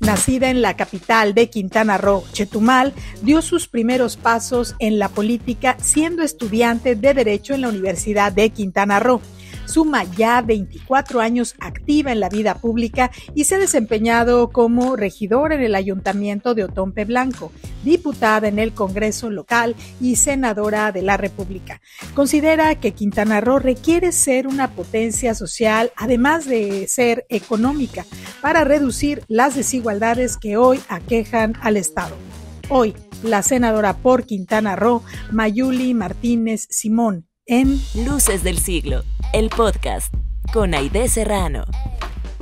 Nacida en la capital de Quintana Roo, Chetumal, dio sus primeros pasos en la política siendo estudiante de Derecho en la Universidad de Quintana Roo. Suma ya 24 años activa en la vida pública y se ha desempeñado como regidora en el Ayuntamiento de Otompe Blanco, diputada en el Congreso local y senadora de la República. Considera que Quintana Roo requiere ser una potencia social, además de ser económica, para reducir las desigualdades que hoy aquejan al Estado. Hoy, la senadora por Quintana Roo, Mayuli Martínez Simón, en Luces del Siglo, el podcast con Aide Serrano.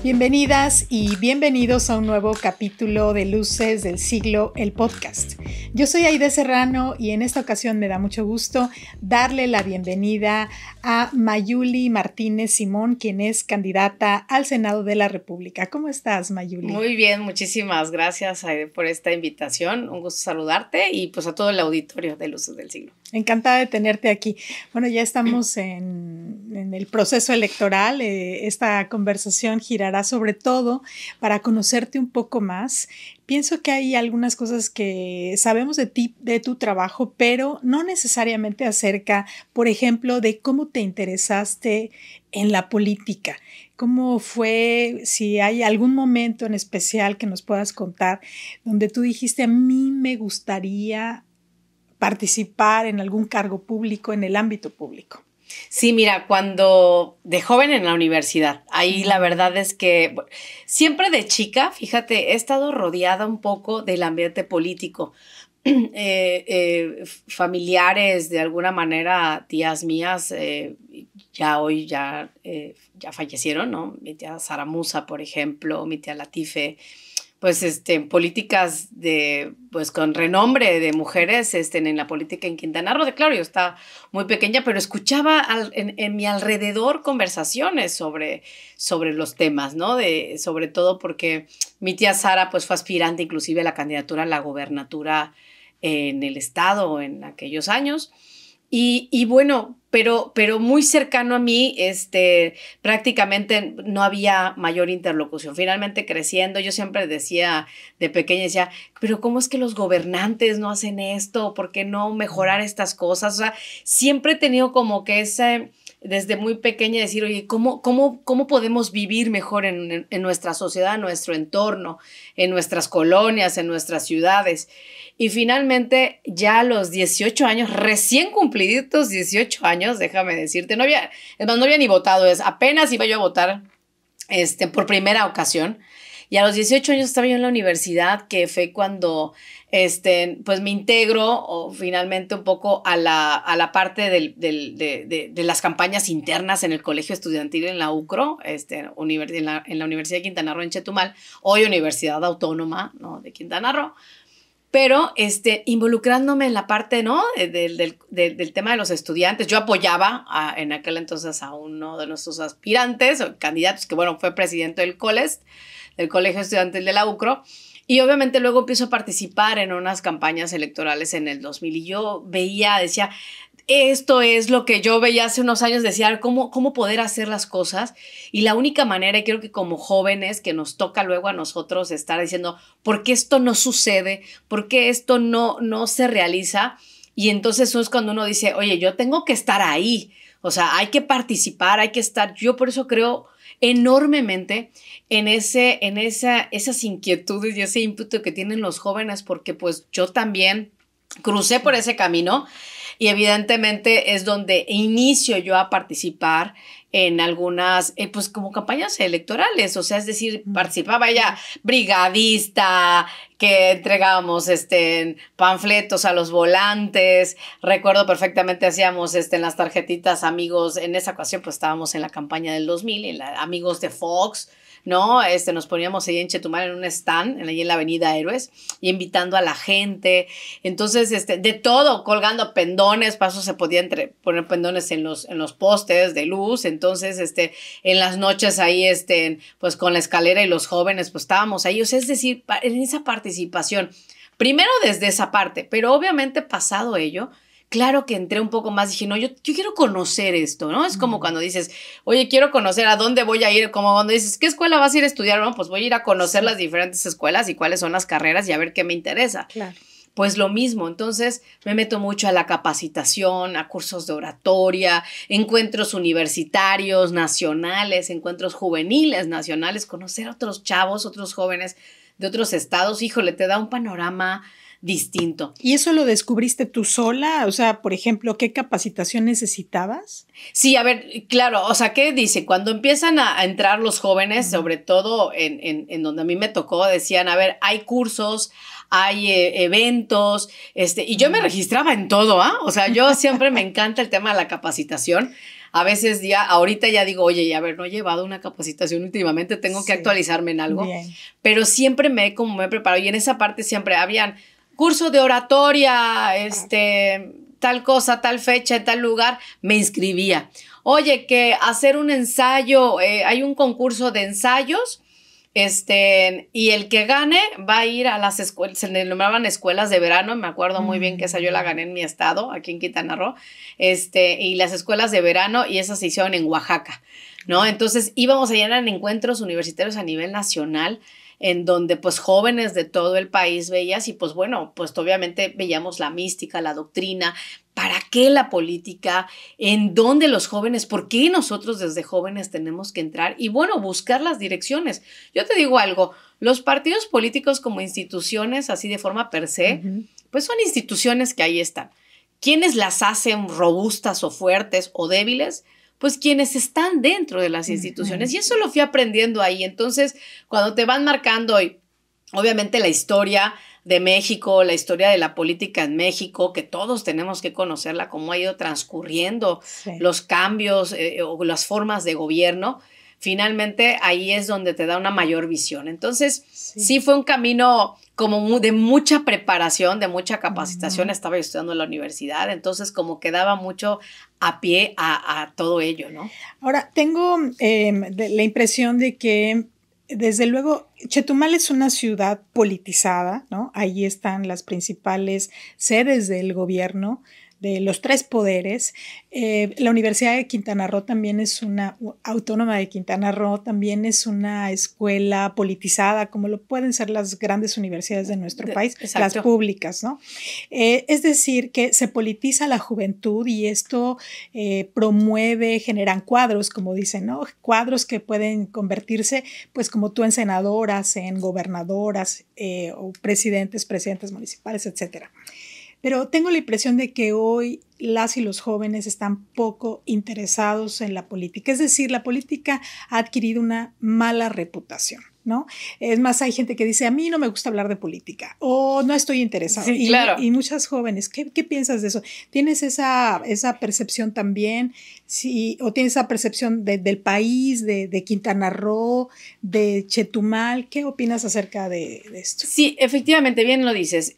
Bienvenidas y bienvenidos a un nuevo capítulo de Luces del Siglo, el podcast. Yo soy Aide Serrano y en esta ocasión me da mucho gusto darle la bienvenida a Mayuli Martínez Simón, quien es candidata al Senado de la República. ¿Cómo estás, Mayuli? Muy bien, muchísimas gracias, Aide, por esta invitación. Un gusto saludarte y pues a todo el auditorio de Luces del Siglo. Encantada de tenerte aquí. Bueno, ya estamos en el proceso electoral. Esta conversación girará sobre todo para conocerte un poco más. Pienso que hay algunas cosas que sabemos de ti, de tu trabajo, pero no necesariamente acerca, por ejemplo, de cómo te interesaste en la política. ¿Cómo fue? Si hay algún momento en especial que nos puedas contar donde tú dijiste, a mí me gustaría participar en algún cargo público, en el ámbito público. Sí, mira, cuando de joven en la universidad, ahí la verdad es que siempre de chica, fíjate, he estado rodeada un poco del ambiente político. Familiares, de alguna manera, tías mías, ya fallecieron, ¿no? Mi tía Sara Musa, por ejemplo, mi tía Latife, pues políticas pues con renombre de mujeres en la política en Quintana Roo. Claro, yo estaba muy pequeña, pero escuchaba en mi alrededor conversaciones sobre los temas, ¿no? Sobre todo porque mi tía Sara pues fue aspirante inclusive a la candidatura a la gobernatura en el estado en aquellos años. Y bueno, pero muy cercano a mí, prácticamente no había mayor interlocución. Finalmente creciendo, yo siempre decía, de pequeña decía, pero ¿cómo es que los gobernantes no hacen esto? ¿Por qué no mejorar estas cosas? O sea, siempre he tenido como que desde muy pequeña decir, oye, ¿cómo podemos vivir mejor en nuestra sociedad, en nuestro entorno, en nuestras colonias, en nuestras ciudades? Y finalmente, ya a los 18 años, recién cumpliditos 18 años, déjame decirte, no había ni votado, apenas iba yo a votar por primera ocasión. Y a los 18 años estaba yo en la universidad, que fue cuando pues me integro finalmente un poco a la parte de las campañas internas en el colegio estudiantil en la UCRO, en la Universidad de Quintana Roo en Chetumal, hoy Universidad Autónoma, ¿no?, de Quintana Roo. Pero involucrándome en la parte, ¿no?, del tema de los estudiantes. Yo apoyaba en aquel entonces a uno de nuestros aspirantes o candidatos, que bueno, fue presidente del Colegio Estudiantil de la UCRO. Y obviamente luego empiezo a participar en unas campañas electorales en el 2000 y yo decía, esto es lo que yo veía hace unos años, decía, ¿cómo poder hacer las cosas? Y la única manera, y creo que como jóvenes, que nos toca luego a nosotros estar diciendo, ¿por qué esto no sucede? ¿Por qué esto no se realiza? Y entonces eso es cuando uno dice, oye, yo tengo que estar ahí. O sea, hay que participar, hay que estar. Yo por eso creo enormemente en esas inquietudes y ese ímpetu que tienen los jóvenes, porque pues yo también crucé por ese camino. Y evidentemente es donde inicio yo a participar en algunas, pues como campañas electorales, o sea, es decir, participaba ella brigadista, que entregábamos panfletos a los volantes. Recuerdo perfectamente, hacíamos en las tarjetitas amigos, en esa ocasión pues estábamos en la campaña del 2000, amigos de Fox, ¿no? Nos poníamos ahí en Chetumal en un stand, ahí en la Avenida Héroes, y invitando a la gente. Entonces, de todo, colgando pendones, paso se podía poner pendones en los postes de luz. Entonces, en las noches ahí, pues con la escalera y los jóvenes, pues estábamos ahí. O sea, es decir, en esa participación, primero desde esa parte, pero obviamente pasado ello, claro que entré un poco más, dije, no, yo quiero conocer esto, ¿no? Es como cuando dices, oye, quiero conocer a dónde voy a ir, como cuando dices, ¿qué escuela vas a ir a estudiar? Bueno, pues voy a ir a conocer las diferentes escuelas y cuáles son las carreras y a ver qué me interesa. Claro. Pues lo mismo, entonces me meto mucho a la capacitación, a cursos de oratoria, encuentros universitarios, nacionales, encuentros juveniles, nacionales, conocer a otros chavos, otros jóvenes de otros estados, híjole, te da un panorama distinto. ¿Y eso lo descubriste tú sola? O sea, por ejemplo, ¿qué capacitación necesitabas? Sí, a ver, claro, o sea, ¿qué dice? Cuando empiezan a entrar los jóvenes, sobre todo en donde a mí me tocó, decían, a ver, hay cursos, hay eventos, y yo me registraba en todo, ¿ah? O sea, yo siempre me encanta el tema de la capacitación. A veces ahorita ya digo, oye, a ver, no he llevado una capacitación últimamente, tengo que actualizarme en algo. Bien. Pero siempre me he preparado y en esa parte siempre habían curso de oratoria, tal cosa, tal fecha, en tal lugar, me inscribía. Oye, que hacer un ensayo, hay un concurso de ensayos, y el que gane va a ir a las escuelas, se le nombraban escuelas de verano, me acuerdo muy bien que esa yo la gané en mi estado, aquí en Quintana Roo, y las escuelas de verano, y esas se hicieron en Oaxaca, ¿no? Entonces íbamos allá en encuentros universitarios a nivel nacional, en donde pues jóvenes de todo el país veías y pues bueno, pues obviamente veíamos la mística, la doctrina, ¿para qué la política? ¿En dónde los jóvenes? ¿Por qué nosotros desde jóvenes tenemos que entrar? Y bueno, buscar las direcciones. Yo te digo algo, los partidos políticos como instituciones, así de forma per se, pues son instituciones que ahí están. ¿Quiénes las hacen robustas o fuertes o débiles? Pues quienes están dentro de las instituciones. Y eso lo fui aprendiendo ahí. Entonces, cuando te van marcando, y obviamente la historia de México, la historia de la política en México, que todos tenemos que conocerla, cómo ha ido transcurriendo los cambios o las formas de gobierno, finalmente ahí es donde te da una mayor visión. Entonces, sí fue un camino como de mucha preparación, de mucha capacitación. Estaba yo estudiando en la universidad, entonces como que daba mucho a pie a todo ello, ¿no? Ahora, tengo la impresión de que, desde luego, Chetumal es una ciudad politizada, ¿no? Ahí están las principales sedes del gobierno, de los tres poderes. La Universidad de Quintana Roo también es una autónoma de Quintana Roo, también es una escuela politizada, como lo pueden ser las grandes universidades de nuestro país, las públicas, ¿no? Es decir, que se politiza la juventud y esto promueve, generan cuadros, como dicen, ¿no? Cuadros que pueden convertirse, pues como tú, en senadoras, en gobernadoras o presidentes municipales, etcétera. Pero tengo la impresión de que hoy las y los jóvenes están poco interesados en la política. Es decir, la política ha adquirido una mala reputación, ¿no? Es más, hay gente que dice, a mí no me gusta hablar de política o no estoy interesado. Sí, claro. Y muchas jóvenes, ¿qué piensas de eso? ¿Tienes esa percepción también? Sí, ¿o tienes esa percepción del país, de Quintana Roo, de Chetumal? ¿Qué opinas acerca de esto? Sí, efectivamente, bien lo dices.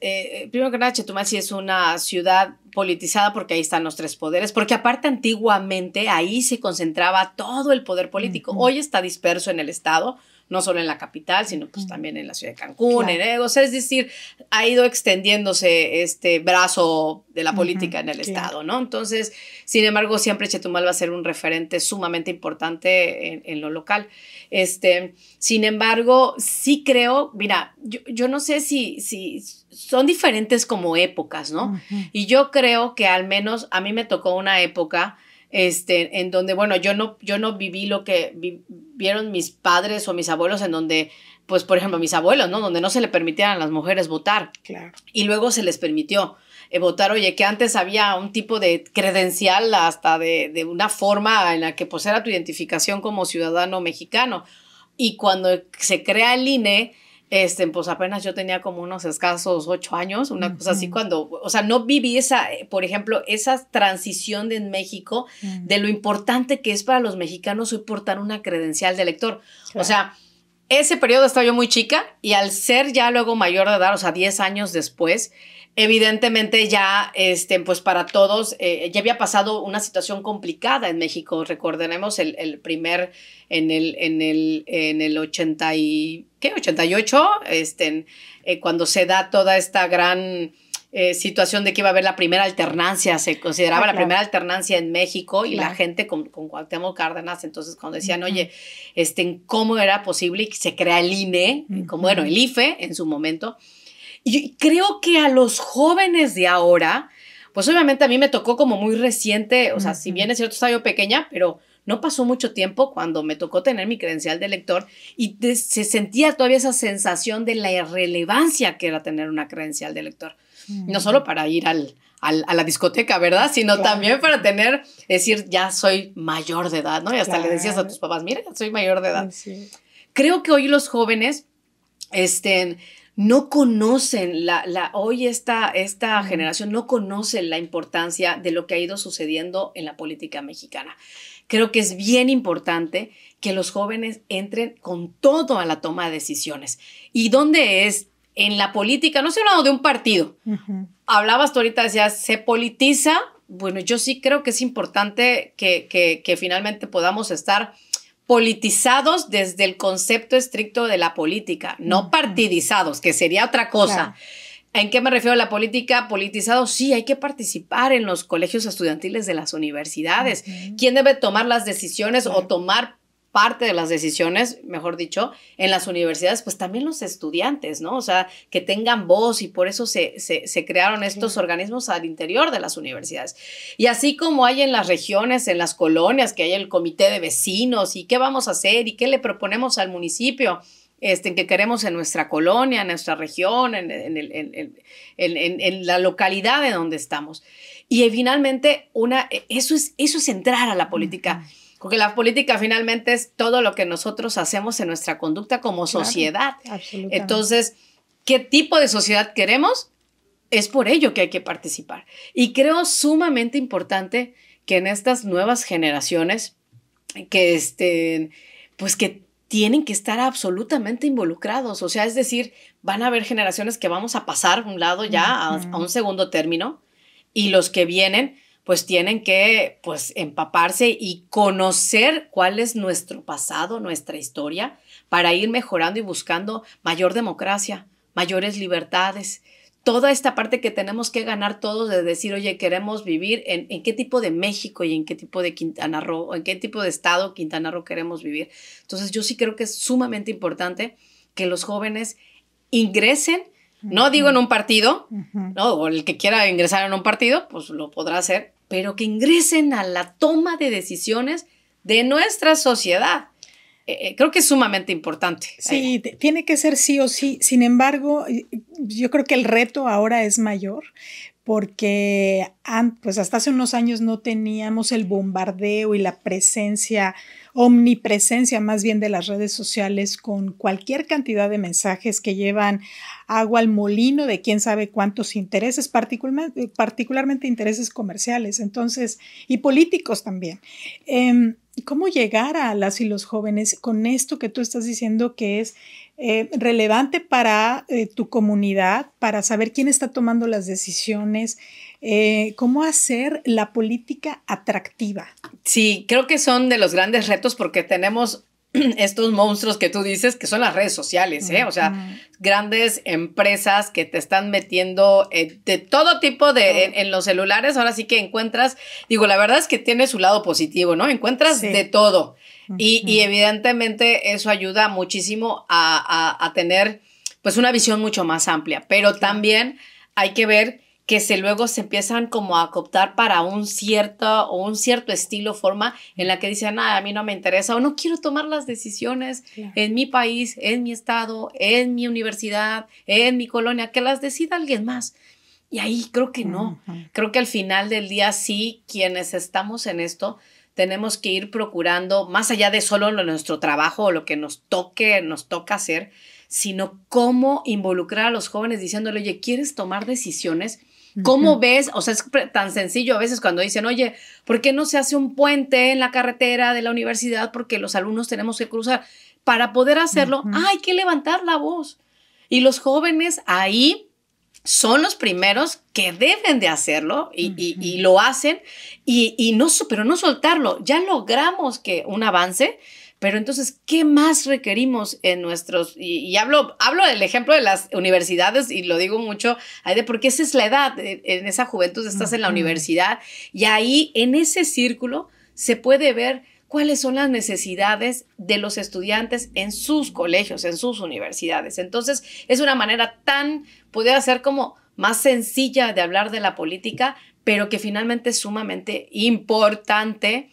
Primero que nada, Chetumal sí es una ciudad politizada porque ahí están los tres poderes, porque aparte antiguamente ahí se concentraba todo el poder político. Hoy está disperso en el estado, no solo en la capital, sino pues también en la ciudad de Cancún, en Egos, es decir, ha ido extendiéndose este brazo de la política en el estado, ¿no? Entonces, sin embargo, siempre Chetumal va a ser un referente sumamente importante en lo local. Sin embargo, sí creo, mira, yo no sé si son diferentes como épocas, ¿no? Y yo creo que al menos a mí me tocó una época en donde, bueno, yo no viví lo que vieron mis padres o mis abuelos, en donde, pues, por ejemplo, mis abuelos, ¿no? Donde no se le permitían a las mujeres votar. Claro. Y luego se les permitió votar, oye, que antes había un tipo de credencial hasta de una forma en la que, pues, era tu identificación como ciudadano mexicano. Y cuando se crea el INE, pues apenas yo tenía como unos escasos 8 años, una cosa así, cuando, o sea, no viví por ejemplo, esa transición en México de lo importante que es para los mexicanos hoy portar una credencial de elector. Claro. O sea, ese periodo estaba yo muy chica y al ser ya luego mayor de edad, o sea, 10 años después, evidentemente ya, pues para todos, ya había pasado una situación complicada en México. Recordaremos el primer, en el 88, cuando se da toda esta gran situación de que iba a haber la primera alternancia, se consideraba la primera alternancia en México y la gente con Cuauhtémoc Cárdenas, entonces cuando decían, oye, ¿cómo era posible? Y se crea el INE, como bueno, el IFE en su momento. Y creo que a los jóvenes de ahora, pues obviamente a mí me tocó como muy reciente, o sea, si bien es cierto, estaba yo pequeña, pero no pasó mucho tiempo cuando me tocó tener mi credencial de lector y se sentía todavía esa sensación de la irrelevancia que era tener una credencial de lector. No solo para ir a la discoteca, ¿verdad? Sino también para decir, ya soy mayor de edad, ¿no? Y hasta le decías a tus papás, mira, soy mayor de edad. Sí. Creo que hoy los jóvenes, no conocen, hoy esta generación no conoce la importancia de lo que ha ido sucediendo en la política mexicana. Creo que es bien importante que los jóvenes entren con todo a la toma de decisiones. ¿Y dónde es? En la política, no estoy hablando de un partido. Hablabas tú ahorita, decías, se politiza. Bueno, yo sí creo que es importante que finalmente podamos estar politizados desde el concepto estricto de la política, no partidizados, que sería otra cosa. Claro. ¿En qué me refiero a la política? Politizado, sí, hay que participar en los colegios estudiantiles de las universidades. ¿Quién debe tomar las decisiones o tomar parte de las decisiones, mejor dicho, en las universidades? Pues también los estudiantes, ¿no? O sea, que tengan voz y por eso se crearon estos organismos al interior de las universidades. Y así como hay en las regiones, en las colonias, que hay el comité de vecinos y qué vamos a hacer y qué le proponemos al municipio, que queremos en nuestra colonia, en nuestra región, en la localidad en donde estamos. Y finalmente, eso es entrar a la política. Porque la política finalmente es todo lo que nosotros hacemos en nuestra conducta como sociedad. Absolutamente. Entonces, ¿qué tipo de sociedad queremos? Es por ello que hay que participar. Y creo sumamente importante que en estas nuevas generaciones que tienen que estar absolutamente involucrados. O sea, es decir, van a haber generaciones que vamos a pasar un lado ya a un segundo término y los que vienen pues tienen que empaparse y conocer cuál es nuestro pasado, nuestra historia, para ir mejorando y buscando mayor democracia, mayores libertades. Toda esta parte que tenemos que ganar todos de decir, oye, queremos vivir en qué tipo de México y en qué tipo de Quintana Roo, o en qué tipo de estado Quintana Roo queremos vivir. Entonces yo sí creo que es sumamente importante que los jóvenes ingresen. No digo en un partido, ¿no? O el que quiera ingresar en un partido, pues lo podrá hacer, pero que ingresen a la toma de decisiones de nuestra sociedad. Creo que es sumamente importante. Sí, tiene que ser sí o sí. Sin embargo, yo creo que el reto ahora es mayor porque pues hasta hace unos años no teníamos el bombardeo y la omnipresencia más bien de las redes sociales con cualquier cantidad de mensajes que llevan agua al molino de quién sabe cuántos intereses, particularmente intereses comerciales, entonces, y políticos también. ¿Cómo llegar a las y los jóvenes con esto que tú estás diciendo que es relevante para tu comunidad, para saber quién está tomando las decisiones? ¿Cómo hacer la política atractiva? Sí, creo que son de los grandes retos porque tenemos estos monstruos que tú dices que son las redes sociales, ¿eh? O sea, grandes empresas que te están metiendo de todo tipo en los celulares. Ahora sí que encuentras, digo, la verdad es que tiene su lado positivo, ¿no? Encuentras de todo. Y evidentemente eso ayuda muchísimo a tener pues una visión mucho más amplia. Pero también hay que ver que luego se empiezan como a cooptar para un cierto estilo, forma en la que dicen, a mí no me interesa o no quiero tomar las decisiones en mi país, en mi estado, en mi universidad, en mi colonia, que las decida alguien más. Y ahí creo que no. Creo que al final del día sí, quienes estamos en esto, tenemos que ir procurando, más allá de solo nuestro trabajo o lo que nos toca hacer, sino cómo involucrar a los jóvenes diciéndole, oye, ¿quieres tomar decisiones? ¿Cómo ves? O sea, es tan sencillo a veces cuando dicen, oye, ¿por qué no se hace un puente en la carretera de la universidad? Porque los alumnos tenemos que cruzar. Para poder hacerlo, hay que levantar la voz. Y los jóvenes ahí son los primeros que deben de hacerlo y lo hacen, pero no soltarlo. Ya logramos que un avance, Pero entonces, ¿qué más requerimos en nuestros? Y hablo del ejemplo de las universidades y lo digo mucho, porque esa es la edad, en esa juventud estás en la universidad y ahí en ese círculo se puede ver cuáles son las necesidades de los estudiantes en sus colegios, en sus universidades. Entonces, es una manera podría ser como más sencilla de hablar de la política, pero que finalmente es sumamente importante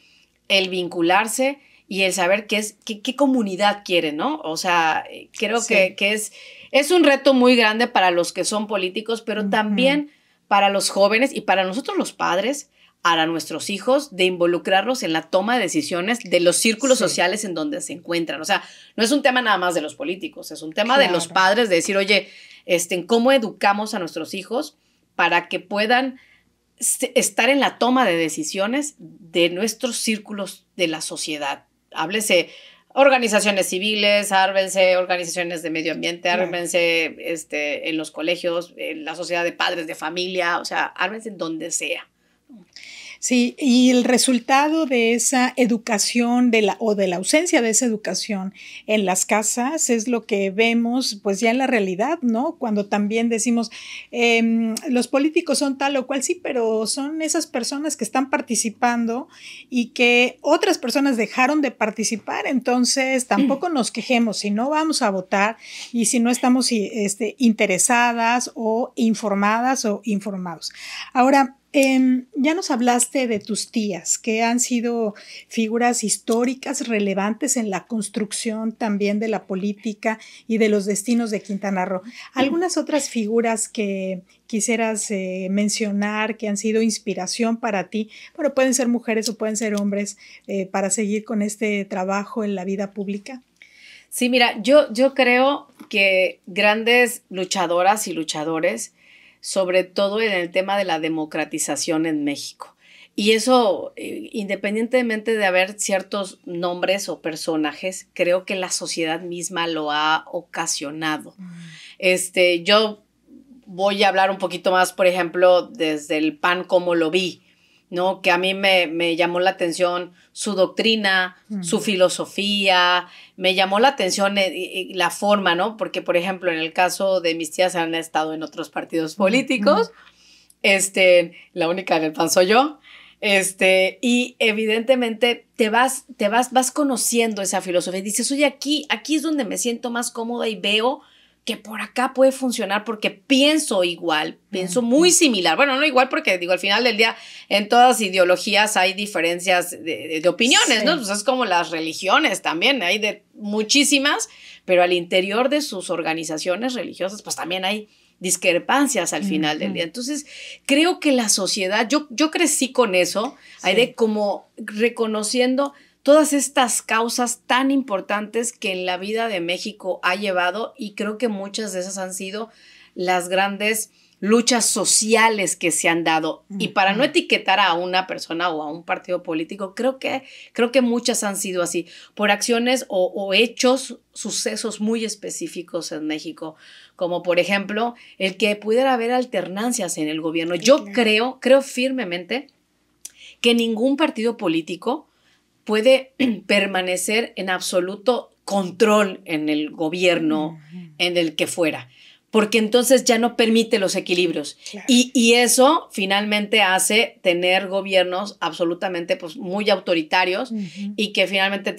el vincularse y el saber qué comunidad quiere, ¿no? O sea, creo que es un reto muy grande para los que son políticos, pero también para los jóvenes y para nosotros los padres, para nuestros hijos, de involucrarlos en la toma de decisiones de los círculos sociales en donde se encuentran. O sea, no es un tema nada más de los políticos, es un tema de los padres, de decir, oye, ¿cómo educamos a nuestros hijos para que puedan estar en la toma de decisiones de nuestros círculos de la sociedad? Háblese organizaciones civiles, háblense organizaciones de medio ambiente, háblense en los colegios, en la sociedad de padres de familia, o sea, háblense en donde sea. Sí, y el resultado de esa educación o de la ausencia de esa educación en las casas es lo que vemos pues ya en la realidad, ¿no? Cuando también decimos los políticos son tal o cual, sí, pero son esas personas que están participando y que otras personas dejaron de participar, entonces tampoco nos quejemos si no vamos a votar y si no estamos interesadas o informadas o informados. Ahora, ya nos hablaste de tus tías, que han sido figuras históricas relevantes en la construcción también de la política y de los destinos de Quintana Roo. ¿Algunas otras figuras que quisieras mencionar que han sido inspiración para ti? Bueno, pueden ser mujeres o pueden ser hombres para seguir con este trabajo en la vida pública. Sí, mira, yo creo que grandes luchadoras y luchadores, sobre todo en el tema de la democratización en México. Y eso, independientemente de haber ciertos nombres o personajes, creo que la sociedad misma lo ha ocasionado. Yo voy a hablar un poquito más, por ejemplo, desde el PAN, como lo vi, ¿no? Que a mí me llamó la atención su doctrina, su filosofía, me llamó la atención la forma, ¿no? Porque, por ejemplo, en el caso de mis tías han estado en otros partidos políticos, la única en el PAN soy yo, y evidentemente vas conociendo esa filosofía y dices, oye, aquí es donde me siento más cómoda y veo que por acá puede funcionar porque pienso igual, pienso muy similar. Bueno, no igual porque, digo, al final del día en todas ideologías hay diferencias de opiniones, ¿no? Pues es como las religiones también, hay de muchísimas, pero al interior de sus organizaciones religiosas pues también hay discrepancias al final del día. Entonces, creo que la sociedad, yo crecí con eso, hay de como reconociendo todas estas causas tan importantes que en la vida de México ha llevado, y creo que muchas de esas han sido las grandes luchas sociales que se han dado. Y para no etiquetar a una persona o a un partido político, creo que muchas han sido así, por acciones o hechos, sucesos muy específicos en México, como por ejemplo el que pudiera haber alternancias en el gobierno. Yo creo firmemente que ningún partido político puede permanecer en absoluto control en el gobierno, en el que fuera, porque entonces ya no permite los equilibrios. Claro. Y eso finalmente hace tener gobiernos absolutamente pues, muy autoritarios y que finalmente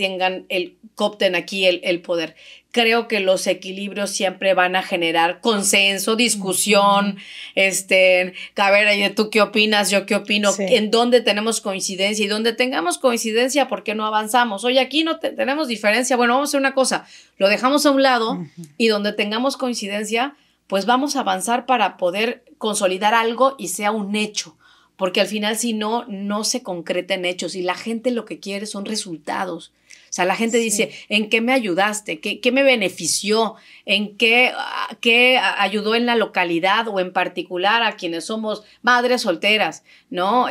coopten aquí el poder. Creo que los equilibrios siempre van a generar consenso, discusión, a ver, ¿tú qué opinas? ¿Yo qué opino? Sí. En dónde tenemos coincidencia, y donde tengamos coincidencia, ¿por qué no avanzamos? Oye, aquí no tenemos diferencia, bueno, vamos a hacer una cosa, lo dejamos a un lado y donde tengamos coincidencia, pues vamos a avanzar para poder consolidar algo y sea un hecho. Porque al final, si no se concreta en hechos, y la gente lo que quiere son resultados. O sea, la gente dice, ¿en qué me ayudaste? ¿Qué me benefició? ¿En qué ayudó en la localidad o en particular a quienes somos madres solteras? ¿No?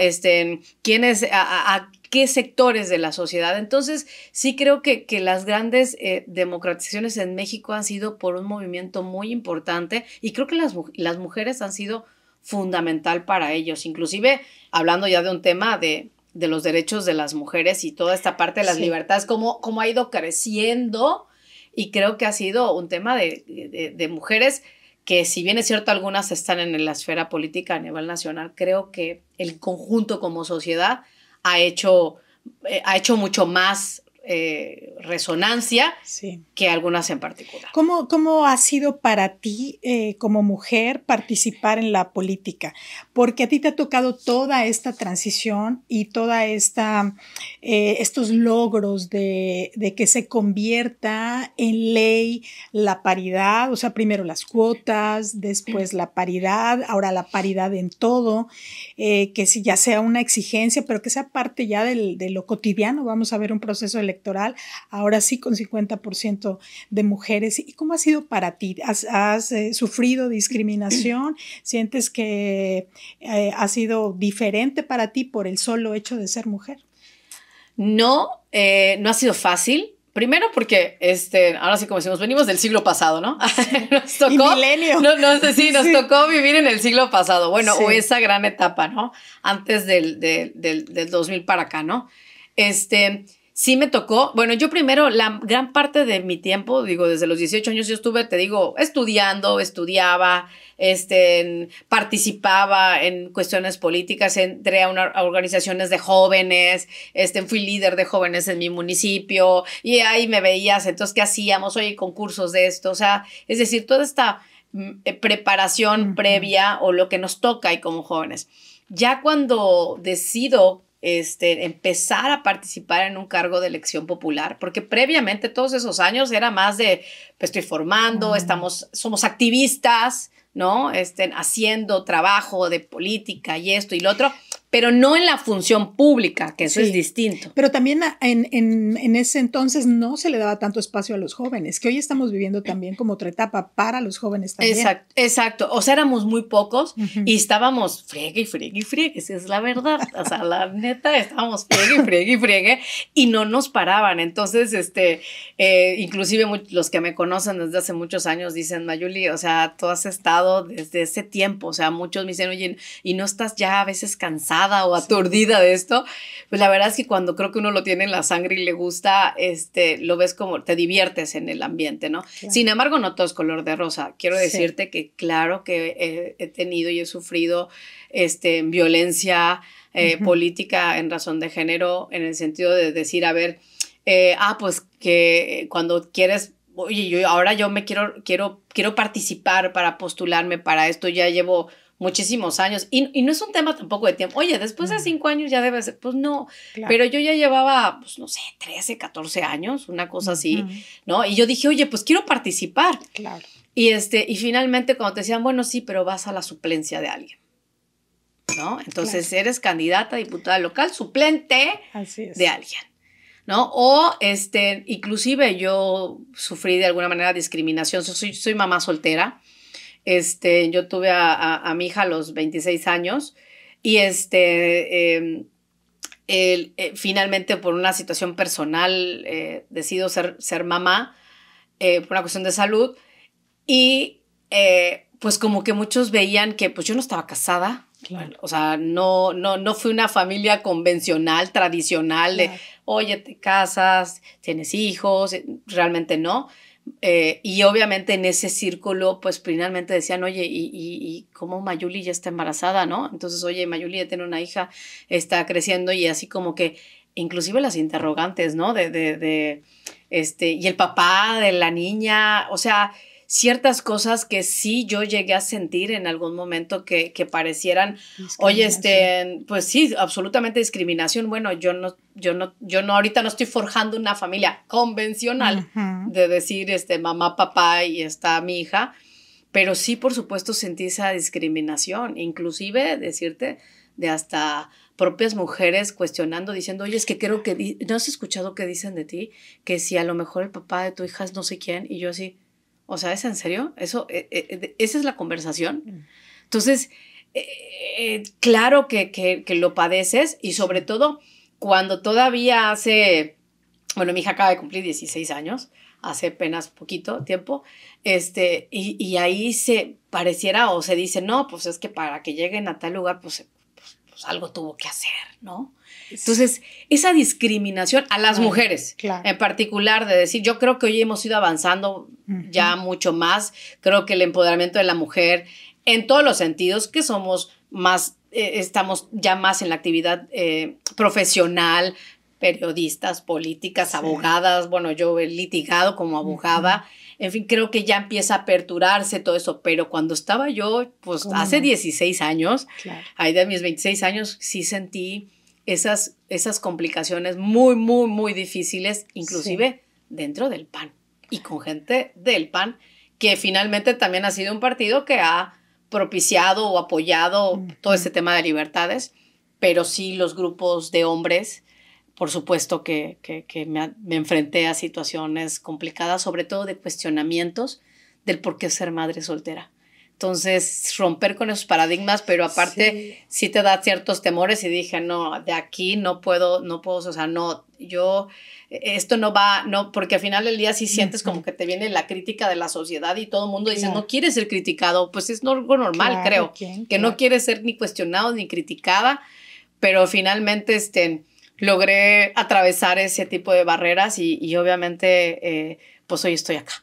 ¿Quiénes, a qué sectores de la sociedad? Entonces, sí creo que las grandes democratizaciones en México han sido por un movimiento muy importante, y creo que las mujeres han sido fundamental para ellos. Inclusive, hablando ya de un tema de de los derechos de las mujeres y toda esta parte de las libertades, cómo ha ido creciendo, y creo que ha sido un tema de mujeres que, si bien es cierto, algunas están en la esfera política a nivel nacional, creo que el conjunto como sociedad ha hecho mucho más resonancia que algunas en particular. ¿Cómo ha sido para ti como mujer participar en la política? Porque a ti te ha tocado toda esta transición y toda estos logros de que se convierta en ley la paridad, o sea, primero las cuotas, después la paridad, ahora la paridad en todo, que si ya sea una exigencia, pero que sea parte ya de lo cotidiano. Vamos a ver un proceso electoral, ahora sí con 50% de mujeres. ¿Y cómo ha sido para ti? ¿Has sufrido discriminación? ¿Sientes que ha sido diferente para ti por el solo hecho de ser mujer? No, no ha sido fácil. Primero porque, ahora sí como decimos, venimos del siglo pasado, ¿no? Nos tocó, y milenio. Nos tocó vivir en el siglo pasado. Bueno, o esa gran etapa, ¿no? Antes del 2000 para acá, ¿no? Sí me tocó. Bueno, yo primero, la gran parte de mi tiempo, digo, desde los 18 años yo estuve, te digo, estudiaba, participaba en cuestiones políticas, entré a organizaciones de jóvenes, fui líder de jóvenes en mi municipio, y ahí me veías, entonces, ¿qué hacíamos? Oye, concursos de esto, o sea, es decir, toda esta preparación previa o lo que nos toca ahí como jóvenes. Ya cuando decido empezar a participar en un cargo de elección popular, porque previamente todos esos años era más de, pues estoy formando, somos activistas, ¿no? Haciendo trabajo de política y esto y lo otro, pero no en la función pública, que eso es distinto. Pero también en ese entonces no se le daba tanto espacio a los jóvenes, que hoy estamos viviendo también como otra etapa para los jóvenes también. Exacto. O sea, éramos muy pocos y estábamos friegue, esa es la verdad. O sea, la neta, estábamos friegue y no nos paraban. Entonces, inclusive los que me conocen desde hace muchos años dicen, Mayuli, o sea, tú has estado desde ese tiempo. O sea, muchos me dicen, oye, ¿y no estás ya a veces cansada o aturdida de esto? Pues la verdad es que cuando creo que uno lo tiene en la sangre y le gusta, lo ves como te diviertes en el ambiente, ¿no? Claro. Sin embargo, no todo es color de rosa. Quiero decirte que claro que he tenido y he sufrido violencia política en razón de género, en el sentido de decir, a ver, pues que cuando quieres, oye, ahora yo me quiero participar para postularme para esto, ya llevo muchísimos años, y no es un tema tampoco de tiempo. Oye, después de 5 años ya debe ser, pues no, claro. Pero yo ya llevaba, pues no sé, 13, 14 años, una cosa así, ¿no? Y yo dije, oye, pues quiero participar. Claro. Y finalmente cuando te decían, bueno, sí, pero vas a la suplencia de alguien, ¿no? Entonces eres candidata a diputada local, suplente de alguien, ¿no? O, inclusive yo sufrí de alguna manera discriminación, soy mamá soltera. Yo tuve a mi hija a los 26 años y finalmente por una situación personal decido ser mamá por una cuestión de salud y pues como que muchos veían que pues yo no estaba casada. Claro. O sea, no fui una familia convencional, tradicional, claro. De, oye, te casas, tienes hijos, realmente no. Y obviamente en ese círculo, pues finalmente decían, oye, ¿y cómo Mayuli ya está embarazada, no? Entonces, oye, Mayuli ya tiene una hija, está creciendo, y así como que, inclusive las interrogantes, ¿no? Y el papá de la niña, o sea, ciertas cosas que sí yo llegué a sentir en algún momento que parecieran, oye, pues sí, absolutamente discriminación. Bueno, yo no ahorita no estoy forjando una familia convencional de decir, mamá, papá y está mi hija, pero sí, por supuesto, sentí esa discriminación, inclusive decirte de hasta propias mujeres cuestionando, diciendo, oye, es que creo que, ¿no has escuchado qué dicen de ti? Que si a lo mejor el papá de tu hija es no sé quién, y yo así, o sea, ¿es en serio? ¿Esa es la conversación? Entonces, claro que lo padeces, y sobre todo cuando todavía bueno, mi hija acaba de cumplir 16 años, hace apenas poquito tiempo, y ahí se pareciera o se dice, no, pues es que para que lleguen a tal lugar, pues algo tuvo que hacer, ¿no? Entonces, esa discriminación a las mujeres, en particular, de decir, yo creo que hoy hemos ido avanzando ya mucho más. Creo que el empoderamiento de la mujer, en todos los sentidos, que somos más, estamos ya más en la actividad profesional, periodistas, políticas, abogadas. Bueno, yo he litigado como abogada. En fin, creo que ya empieza a aperturarse todo eso, pero cuando estaba yo, pues hace 16 años, ahí de mis 26 años, sí sentí esas complicaciones muy, muy, muy difíciles, inclusive dentro del PAN y con gente del PAN, que finalmente también ha sido un partido que ha propiciado o apoyado todo este tema de libertades, pero sí los grupos de hombres. Por supuesto que me enfrenté a situaciones complicadas, sobre todo de cuestionamientos del por qué ser madre soltera. Entonces, romper con esos paradigmas, pero aparte sí te da ciertos temores y dije, no, de aquí no puedo, o sea, no, esto no va, no, porque al final del día sí sientes como que te viene la crítica de la sociedad y todo el mundo dice, no quieres ser criticado, pues es algo normal, creo, que no quieres ser ni cuestionado ni criticada, pero finalmente, logré atravesar ese tipo de barreras y obviamente, pues hoy estoy acá.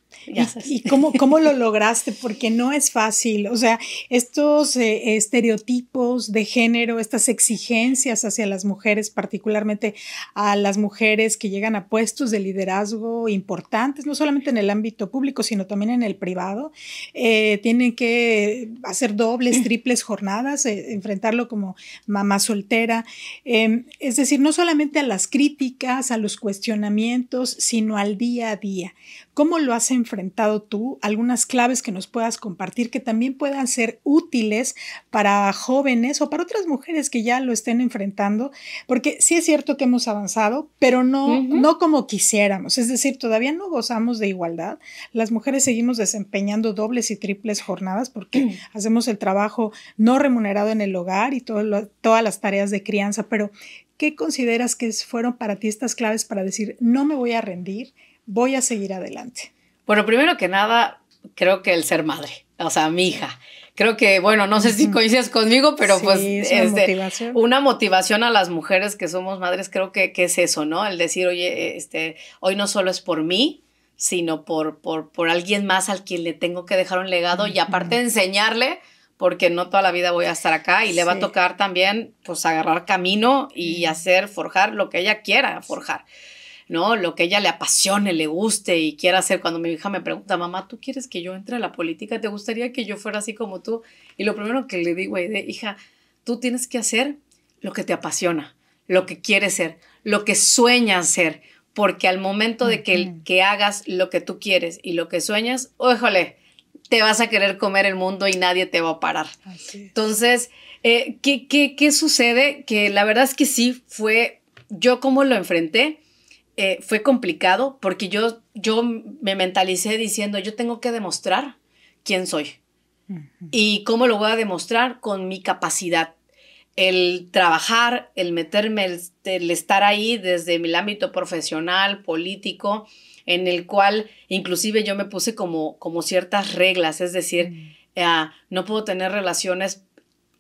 ¿Y cómo lo lograste? Porque no es fácil. O sea, estos estereotipos de género, estas exigencias hacia las mujeres, particularmente a las mujeres que llegan a puestos de liderazgo importantes, no solamente en el ámbito público, sino también en el privado, tienen que hacer dobles, triples jornadas, enfrentarlo como mamá soltera. Es decir, no solamente a las críticas, a los cuestionamientos, sino al día a día. ¿Cómo lo has enfrentado tú? Algunas claves que nos puedas compartir que también puedan ser útiles para jóvenes o para otras mujeres que ya lo estén enfrentando, porque sí es cierto que hemos avanzado, pero no como quisiéramos. Es decir, todavía no gozamos de igualdad. Las mujeres seguimos desempeñando dobles y triples jornadas porque hacemos el trabajo no remunerado en el hogar y todas las tareas de crianza, pero ¿qué consideras que fueron para ti estas claves para decir, no me voy a rendir, voy a seguir adelante? Bueno, primero que nada, creo que el ser madre, o sea, mi hija. Creo que, bueno, no sé si coincides conmigo, pero pues una motivación a las mujeres que somos madres, creo que es eso, ¿no? El decir, oye, hoy no solo es por mí, sino por alguien más al quien le tengo que dejar un legado y aparte enseñarle, porque no toda la vida voy a estar acá y le va a tocar también, pues, agarrar camino y forjar lo que ella quiera forjar, ¿no? Lo que ella le apasione, le guste y quiera hacer. Cuando mi hija me pregunta, mamá, ¿tú quieres que yo entre a la política? ¿Te gustaría que yo fuera así como tú? Y lo primero que le digo es, hija, tú tienes que hacer lo que te apasiona, lo que quieres ser, lo que sueñas ser, porque al momento de que hagas lo que tú quieres y lo que sueñas, ¡ójole!, te vas a querer comer el mundo y nadie te va a parar. Entonces, ¿qué sucede? Que la verdad es que sí yo como lo enfrenté, fue complicado porque yo me mentalicé diciendo, yo tengo que demostrar quién soy. ¿Y cómo lo voy a demostrar? Con mi capacidad. El trabajar, el meterme, el estar ahí desde el ámbito profesional, político, en el cual inclusive yo me puse como ciertas reglas, es decir, no puedo tener relaciones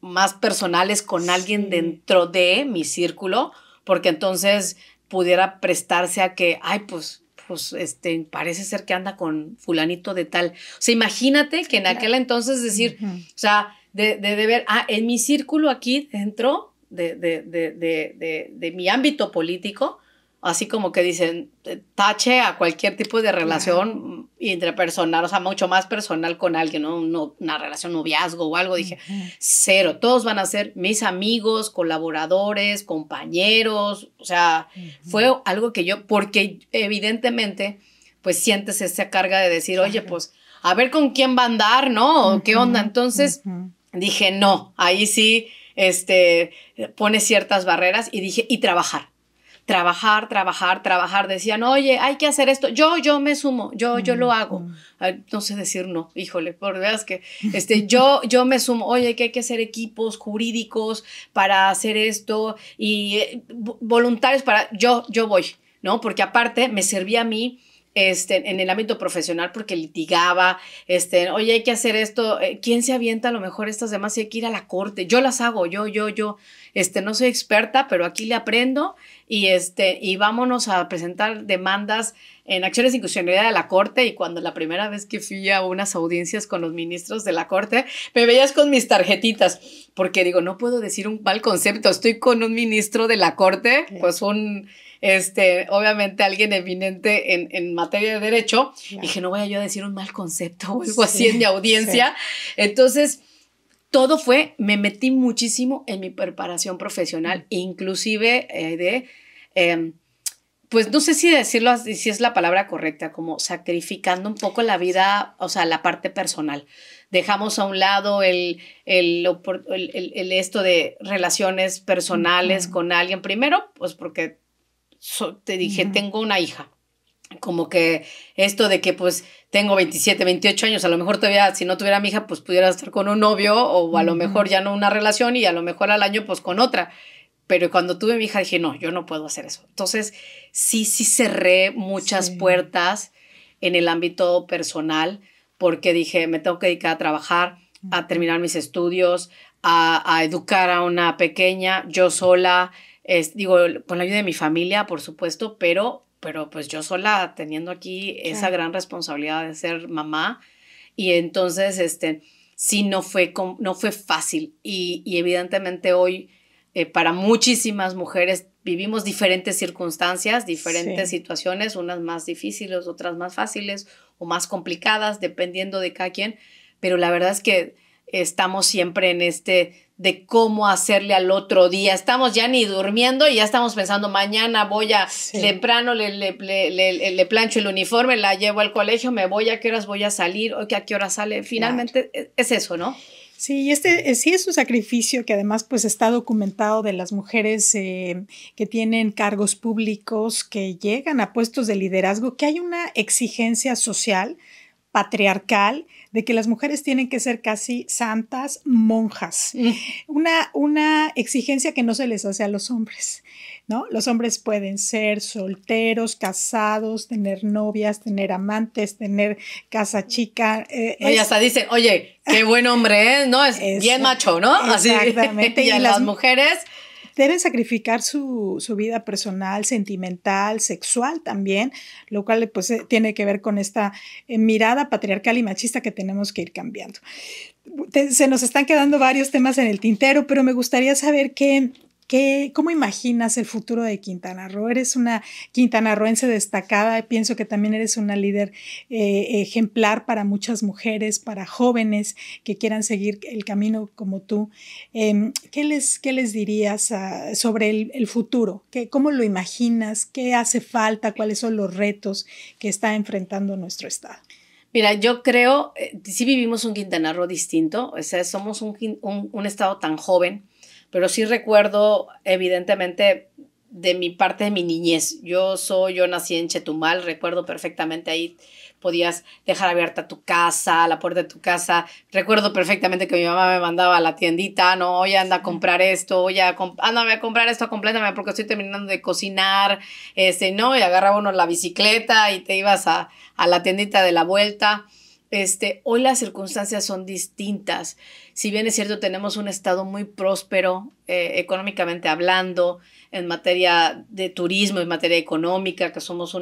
más personales con alguien dentro de mi círculo, porque entonces pudiera prestarse a que, pues parece ser que anda con fulanito de tal. O sea, imagínate que en aquel entonces decir, o sea, de ver, en mi círculo aquí dentro de mi ámbito político, así como que dicen, tache a cualquier tipo de relación interpersonal, o sea, mucho más personal con alguien, ¿no? Una relación noviazgo o algo. Dije, cero, todos van a ser mis amigos, colaboradores, compañeros, o sea, fue algo que porque evidentemente, pues sientes esa carga de decir, oye, pues, a ver con quién va a andar, ¿no? ¿Qué onda? Entonces, dije, no, ahí sí, pone ciertas barreras y dije, y trabajar. Decían, oye, hay que hacer esto. Yo me sumo, yo lo hago. No sé decir no, híjole, por veas que yo me sumo. Oye, que hay que hacer equipos jurídicos para hacer esto y voluntarios para, yo voy, ¿no? Porque aparte me servía a mí en el ámbito profesional porque litigaba, oye, hay que hacer esto, ¿quién se avienta a lo mejor estas demás? Y hay que ir a la corte, yo las hago, yo, no soy experta, pero aquí le aprendo y vámonos a presentar demandas en acciones de inconstitucionalidad de la corte. Y cuando la primera vez que fui a unas audiencias con los ministros de la corte, me veías con mis tarjetitas, porque digo, no puedo decir un mal concepto, estoy con un ministro de la corte, pues obviamente alguien eminente en materia de derecho, claro. Dije, no voy a yo a decir un mal concepto o algo así en mi audiencia. Sí. Entonces, todo me metí muchísimo en mi preparación profesional, inclusive pues no sé si decirlo, si es la palabra correcta, como sacrificando un poco la vida, o sea, la parte personal. Dejamos a un lado el esto de relaciones personales con alguien. Primero, pues porque te dije, tengo una hija. Como que esto de que pues tengo 27, 28 años, a lo mejor todavía si no tuviera mi hija pues pudiera estar con un novio o a lo mejor ya no una relación y a lo mejor al año pues con otra. Pero cuando tuve mi hija dije, no, yo no puedo hacer eso. Entonces sí cerré muchas puertas en el ámbito personal porque dije, me tengo que dedicar a trabajar, a terminar mis estudios, a educar a una pequeña, yo sola, con la ayuda de mi familia, por supuesto, pero pues yo sola teniendo aquí esa gran responsabilidad de ser mamá. Y entonces, sí, no fue fácil. Y evidentemente hoy, para muchísimas mujeres, vivimos diferentes circunstancias, diferentes situaciones, unas más difíciles, otras más fáciles o más complicadas, dependiendo de cada quien. Pero la verdad es que estamos siempre en de cómo hacerle al otro día. Estamos ya ni durmiendo y ya estamos pensando, mañana voy a temprano, le plancho el uniforme, la llevo al colegio, me voy, ¿a qué horas voy a salir? ¿O a qué hora sale? Finalmente es eso, ¿no? Sí, sí es un sacrificio que además pues está documentado de las mujeres que tienen cargos públicos, que llegan a puestos de liderazgo, que hay una exigencia social, patriarcal, de que las mujeres tienen que ser casi santas monjas. Una exigencia que no se les hace a los hombres, ¿no? Los hombres pueden ser solteros, casados, tener novias, tener amantes, tener casa chica. Y hasta dicen, oye, qué buen hombre es, ¿no? Es bien macho, ¿no? Exactamente. Y las mujeres deben sacrificar su vida personal, sentimental, sexual también, lo cual pues tiene que ver con esta mirada patriarcal y machista que tenemos que ir cambiando. Se nos están quedando varios temas en el tintero, pero me gustaría saber ¿cómo imaginas el futuro de Quintana Roo? Eres una quintanarroense destacada, pienso que también eres una líder ejemplar para muchas mujeres, para jóvenes que quieran seguir el camino como tú. ¿Qué les dirías sobre el futuro? ¿Cómo lo imaginas? ¿Qué hace falta? ¿Cuáles son los retos que está enfrentando nuestro estado? Mira, yo creo, sí vivimos un Quintana Roo distinto, o sea, somos un estado tan joven, pero sí recuerdo, evidentemente, de mi parte de mi niñez. Yo nací en Chetumal, recuerdo perfectamente ahí podías dejar abierta tu casa, la puerta de tu casa. Recuerdo perfectamente que mi mamá me mandaba a la tiendita, no, oye, anda a comprar esto, oye, ándame a comprar esto, complétame porque estoy terminando de cocinar, ¿no? Y agarraba uno la bicicleta y te ibas a la tiendita de la vuelta. Hoy las circunstancias son distintas. Si bien es cierto, tenemos un estado muy próspero, económicamente hablando, en materia de turismo, en materia económica, que somos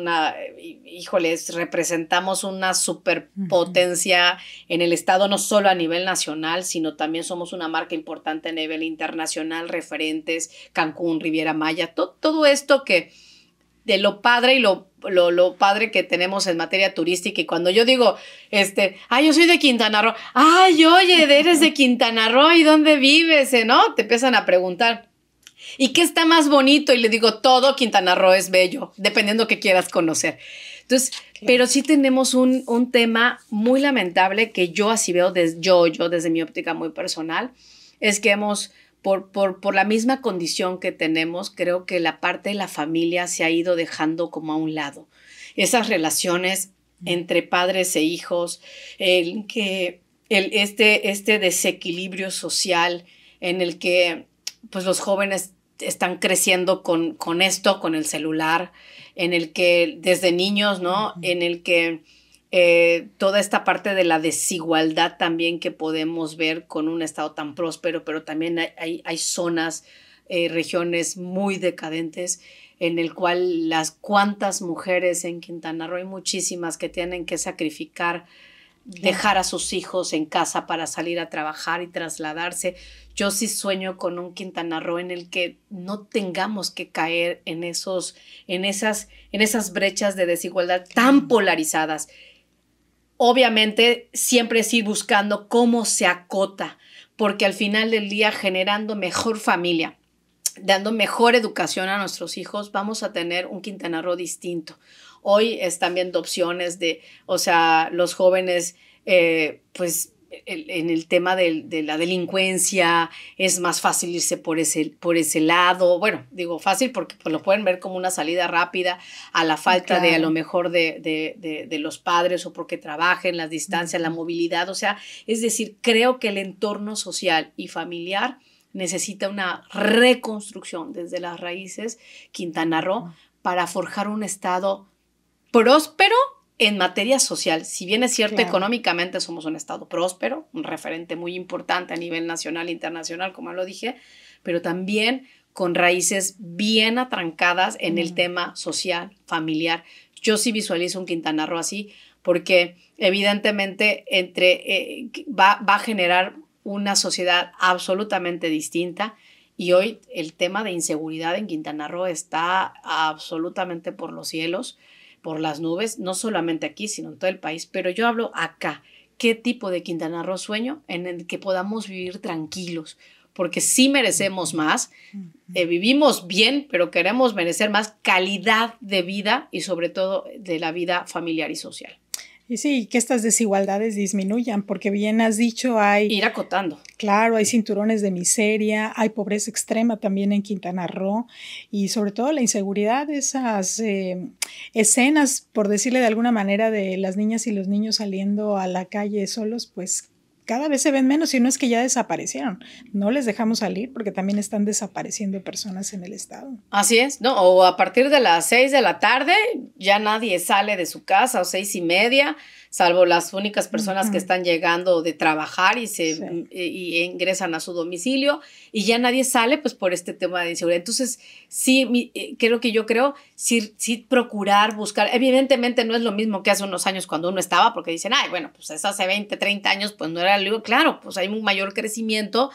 representamos una superpotencia en el estado, no solo a nivel nacional, sino también somos una marca importante a nivel internacional, referentes, Cancún, Riviera Maya, todo esto que de lo padre y lo padre que tenemos en materia turística. Y cuando yo digo, yo soy de Quintana Roo, oye, eres de Quintana Roo, ¿y dónde vives? ¿No? Te empiezan a preguntar, ¿y qué está más bonito? Y le digo, todo Quintana Roo es bello, dependiendo que quieras conocer. Entonces, pero sí tenemos un tema muy lamentable que yo así veo, desde mi óptica muy personal, es que por la misma condición que tenemos, creo que la parte de la familia se ha ido dejando como a un lado. Esas relaciones entre padres e hijos, este desequilibrio social en el que pues los jóvenes están creciendo con esto, con el celular, en el que desde niños, ¿no? En el que toda esta parte de la desigualdad también que podemos ver con un estado tan próspero, pero también hay zonas, regiones muy decadentes, en el cual las cuantas mujeres en Quintana Roo, hay muchísimas que tienen que sacrificar, dejar a sus hijos en casa para salir a trabajar y trasladarse. Yo sí sueño con un Quintana Roo en el que no tengamos que caer en esas brechas de desigualdad tan polarizadas. Obviamente siempre es ir buscando cómo se acota, porque al final del día, generando mejor familia, dando mejor educación a nuestros hijos, vamos a tener un Quintana Roo distinto. Hoy están viendo opciones o sea, los jóvenes, pues en el tema de la delincuencia, es más fácil irse por ese lado. Bueno, digo fácil porque pues, lo pueden ver como una salida rápida a la falta de a lo mejor de los padres o porque trabajen, las distancias, la movilidad. O sea, es decir, creo que el entorno social y familiar necesita una reconstrucción desde las raíces, Quintana Roo, para forjar un estado próspero en materia social. Si bien es cierto, económicamente somos un estado próspero, un referente muy importante a nivel nacional e internacional, como lo dije, pero también con raíces bien atrancadas en el tema social, familiar. Yo sí visualizo un Quintana Roo así, porque evidentemente va a generar una sociedad absolutamente distinta, y hoy el tema de inseguridad en Quintana Roo está absolutamente por los cielos, por las nubes, no solamente aquí, sino en todo el país, pero yo hablo acá. ¿Qué tipo de Quintana Roo sueño? En el que podamos vivir tranquilos, porque sí merecemos más, vivimos bien, pero queremos merecer más calidad de vida y sobre todo de la vida familiar y social. Y sí, que estas desigualdades disminuyan, porque bien has dicho, hay... Ir acotando. Claro, hay cinturones de miseria, hay pobreza extrema también en Quintana Roo, y sobre todo la inseguridad, esas escenas, por decirle de alguna manera, de las niñas y los niños saliendo a la calle solos, pues cada vez se ven menos, y no es que ya desaparecieron, no les dejamos salir porque también están desapareciendo personas en el estado. Así es, ¿no? O a partir de las 6 de la tarde ya nadie sale de su casa, o 6:30, salvo las únicas personas que están llegando de trabajar y ingresan a su domicilio, y ya nadie sale pues por este tema de inseguridad. Entonces sí, sí procurar buscar, evidentemente no es lo mismo que hace unos años cuando uno estaba, porque dicen, ay, bueno, pues eso hace 20, 30 años pues no era algo, claro, pues hay un mayor crecimiento,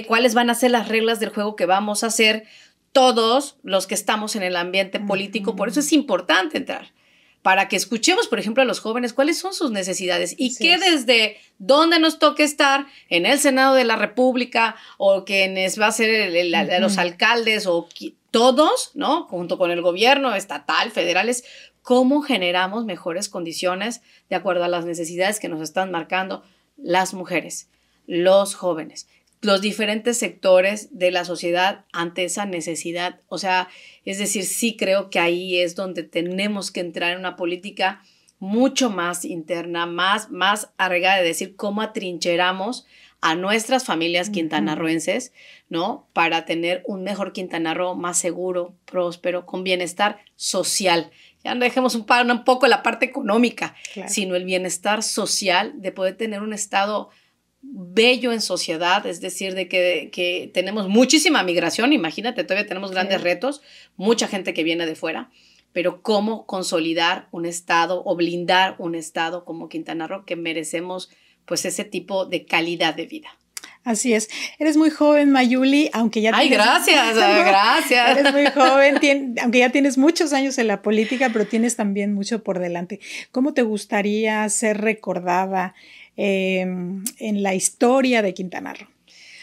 cuáles van a ser las reglas del juego que vamos a hacer todos los que estamos en el ambiente político. Por eso es importante entrar, para que escuchemos, por ejemplo, a los jóvenes cuáles son sus necesidades, y que desde donde nos toque estar, en el Senado de la República, o quienes va a ser los alcaldes, o todos, ¿no? Junto con el gobierno estatal, federales, cómo generamos mejores condiciones de acuerdo a las necesidades que nos están marcando las mujeres, los jóvenes, los diferentes sectores de la sociedad ante esa necesidad. O sea, es decir, sí creo que ahí es donde tenemos que entrar en una política mucho más interna, más arraigada, de decir cómo atrincheramos a nuestras familias quintanarroenses, ¿no? Para tener un mejor Quintana Roo, más seguro, próspero, con bienestar social. Ya no dejemos un poco la parte económica, sino el bienestar social, de poder tener un estado bello en sociedad, es decir, de que tenemos muchísima migración, imagínate, todavía tenemos grandes retos, mucha gente que viene de fuera, pero cómo consolidar un estado o blindar un estado como Quintana Roo, que merecemos pues ese tipo de calidad de vida. Así es. Eres muy joven, Mayuli, aunque ya tienes... Gracias. Eres muy joven, aunque ya tienes muchos años en la política, pero tienes también mucho por delante. ¿Cómo te gustaría ser recordada en la historia de Quintana Roo?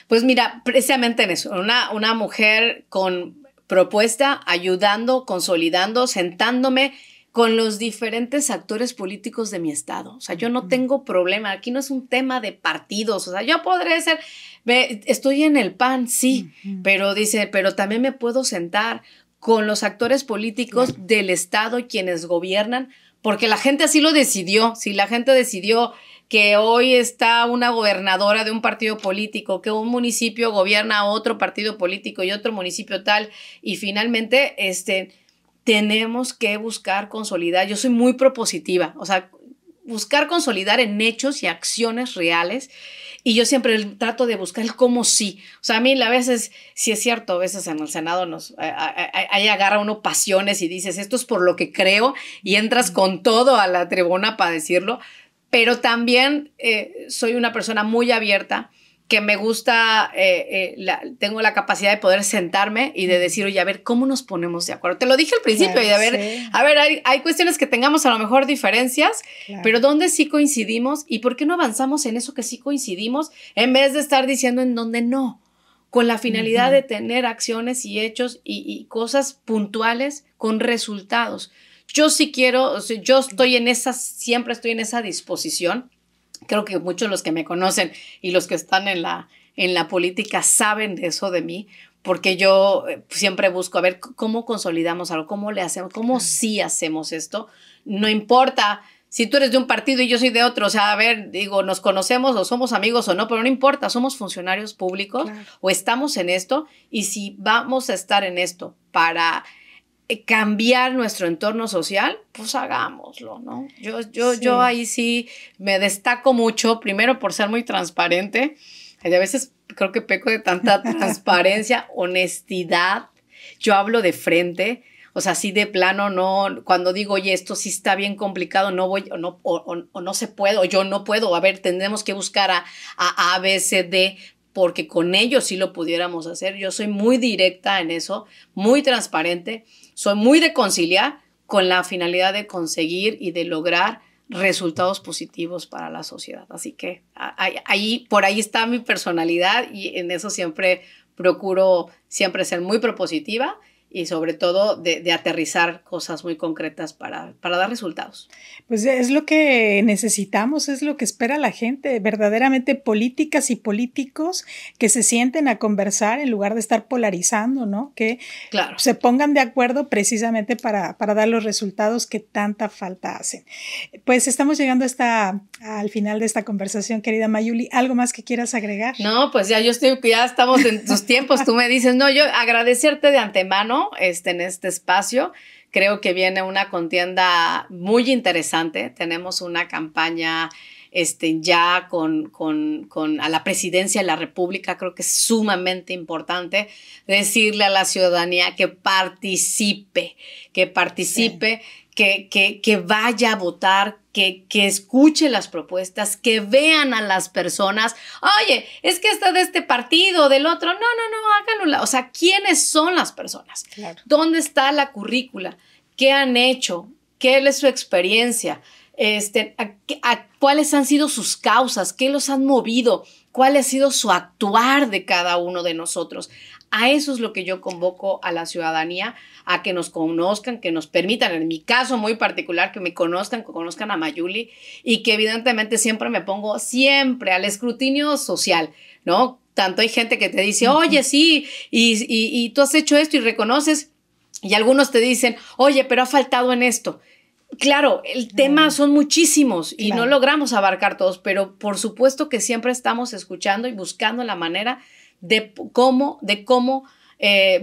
Pues mira, precisamente en eso, una mujer con propuesta, ayudando, consolidando, sentándome con los diferentes actores políticos de mi estado. O sea, yo no tengo problema, aquí no es un tema de partidos, o sea, yo podré ser, estoy en el PAN, sí, pero también me puedo sentar con los actores políticos del estado, quienes gobiernan, porque la gente así lo decidió. Si la gente decidió que hoy está una gobernadora de un partido político, que un municipio gobierna a otro partido político y otro municipio tal, y finalmente tenemos que buscar consolidar. Yo soy muy propositiva, o sea, buscar consolidar en hechos y acciones reales, y yo siempre trato de buscar el cómo sí. O sea, a mí a veces, sí es cierto, a veces en el Senado ahí agarra uno pasiones y dices, esto es por lo que creo, y entras con todo a la tribuna para decirlo, pero también soy una persona muy abierta, que me gusta, tengo la capacidad de poder sentarme y de decir, oye, a ver, ¿cómo nos ponemos de acuerdo? Te lo dije al principio, claro, y a ver, hay cuestiones que tengamos a lo mejor diferencias, claro, pero ¿dónde sí coincidimos? ¿Y por qué no avanzamos en eso que sí coincidimos en vez de estar diciendo en donde no? Con la finalidad de tener acciones y hechos y cosas puntuales con resultados. Yo sí quiero, o sea, siempre estoy en esa disposición. Creo que muchos de los que me conocen y los que están en la política saben de eso de mí, porque yo siempre busco a ver cómo consolidamos algo, cómo le hacemos, cómo sí hacemos esto. No importa si tú eres de un partido y yo soy de otro, o sea, a ver, digo, nos conocemos o somos amigos o no, pero no importa, somos funcionarios públicos, claro, o estamos en esto, y si vamos a estar en esto para cambiar nuestro entorno social, pues hagámoslo, ¿no? Yo ahí sí me destaco mucho, primero por ser muy transparente, y a veces creo que peco de tanta transparencia, honestidad, yo hablo de frente, o sea, sí de plano, no, cuando digo, oye, esto sí está bien complicado, no voy, o no se puede, o yo no puedo, a ver, tendremos que buscar a B, C, D, porque con ellos sí lo pudiéramos hacer. Yo soy muy directa en eso, muy transparente, soy muy de conciliar con la finalidad de conseguir y de lograr resultados positivos para la sociedad. Así que por ahí está mi personalidad, y en eso siempre procuro siempre ser muy propositiva y sobre todo de aterrizar cosas muy concretas para dar resultados. Pues es lo que necesitamos, es lo que espera la gente, verdaderamente políticas y políticos que se sienten a conversar en lugar de estar polarizando, ¿no? Que claro, se pongan de acuerdo precisamente para dar los resultados que tanta falta hacen. Pues estamos llegando al final de esta conversación, querida Mayuli. ¿Algo más que quieras agregar? No, pues ya estamos en tus tiempos, tú me dices, no, yo agradecerte de antemano en este espacio. Creo que viene una contienda muy interesante. Tenemos una campaña ya con a la presidencia de la República. Creo que es sumamente importante decirle a la ciudadanía que participe, sí, que vaya a votar, que escuche las propuestas, que vean a las personas. Oye, es que está de este partido, del otro. No, háganlo. O sea, ¿quiénes son las personas? Claro. ¿Dónde está la currícula? ¿Qué han hecho? ¿Qué es su experiencia? ¿Cuáles han sido sus causas? ¿Qué los han movido? ¿Cuál ha sido su actuar de cada uno de nosotros? A eso es lo que yo convoco a la ciudadanía, a que nos conozcan, que nos permitan, en mi caso muy particular, que me conozcan, que conozcan a Mayuli, y que evidentemente siempre me pongo al escrutinio social, ¿no? Tanto hay gente que te dice, oye, sí, y tú has hecho esto y reconoces, y algunos te dicen, oye, pero ha faltado en esto. Claro, el tema son muchísimos y no logramos abarcar todos, pero por supuesto que siempre estamos escuchando y buscando la manera de cómo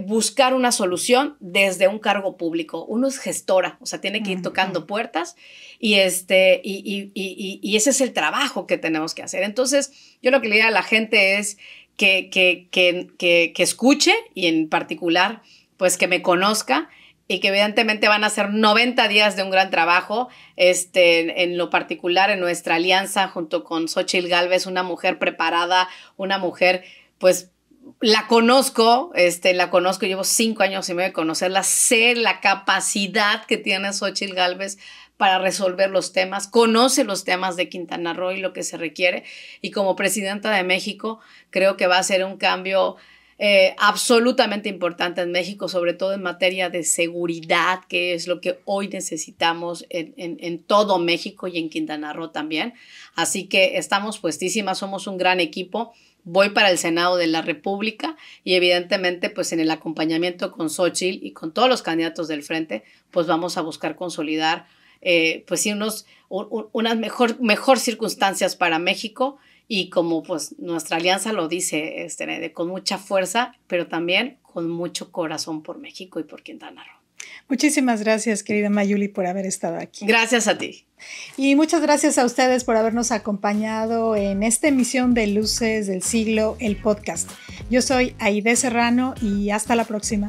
buscar una solución desde un cargo público. Uno es gestora, o sea, tiene que ir tocando puertas, y ese es el trabajo que tenemos que hacer. Entonces, yo lo que le diría a la gente es que escuche, y en particular, pues que me conozca, y que evidentemente van a ser 90 días de un gran trabajo, en lo particular en nuestra alianza junto con Xóchitl Gálvez, una mujer preparada, una mujer, pues, la conozco, llevo 5 años y medio de conocerla, sé la capacidad que tiene Xóchitl Gálvez para resolver los temas, conoce los temas de Quintana Roo y lo que se requiere, y como presidenta de México creo que va a ser un cambio absolutamente importante en México, sobre todo en materia de seguridad, que es lo que hoy necesitamos en todo México y en Quintana Roo también. Así que estamos puestísimas, somos un gran equipo. Voy para el Senado de la República, y evidentemente pues en el acompañamiento con Xóchitl y con todos los candidatos del frente, pues vamos a buscar consolidar pues sí, unas mejor circunstancias para México, y como pues nuestra alianza lo dice, con mucha fuerza, pero también con mucho corazón por México y por Quintana Roo. Muchísimas gracias, querida Mayuli, por haber estado aquí. Gracias a ti. Y muchas gracias a ustedes por habernos acompañado en esta emisión de Luces del Siglo, el podcast. Yo soy Aide Serrano y hasta la próxima.